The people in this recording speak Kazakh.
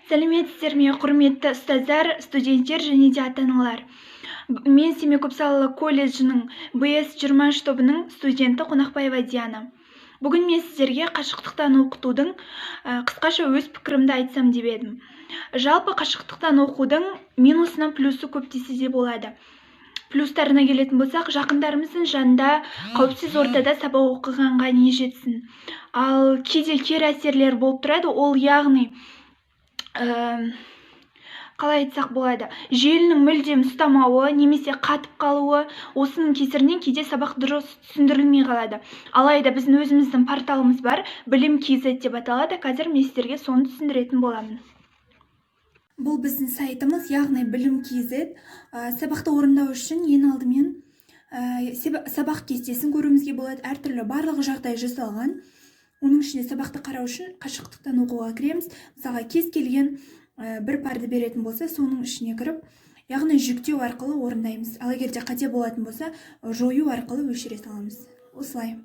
Сәлеметсіздер ме, құрметті ұстаздар, студенттер және де ата-аналар. Мен Семей көпсалалы колледжінің БС-23 тобының студенті Қонақбаева Диана. Бүгін мен сіздерге қашықтықтан оқытудың қысқаша өз пікірімді айтсам деп едім. Жалпы қашықтықтан оқудың минусынан плюсы көп десе де болады. Плюстарына келетін болсақ, жақындарымыздың жанында қауіпсіз ортада сабақ оқығанға не жетсін. Ал кейде кері әсерлер болып тұрады, ол яғни қалай айтсақ болады, желінің мүлдем ұстамауы немесе қатып қалуы, осының кесірінен кейде сабақ дұрыс түсіндірілмей қалады. Алайда біздің өзіміздің порталымыз бар, Білім.kz деп аталады. Қазір мен сіздерге соны түсіндіретін боламын. Бұл біздің сайтымыз, яғни Білім.kz. Сабақты орындау үшін ең алдымен сабақ кестесін көруімізге болады. Әртүрлі барлығы жағдай жасалған. Оның ішінде сабақты қарау үшін қашықтықтан оқуға кіреміз. Мысалға кез келген бір парды беретін болса, соның ішіне кіріп, яғни жүктеу арқылы орындаймыз. Ал егер де қате болатын болса, жою арқылы өшіре саламыз. Осылай.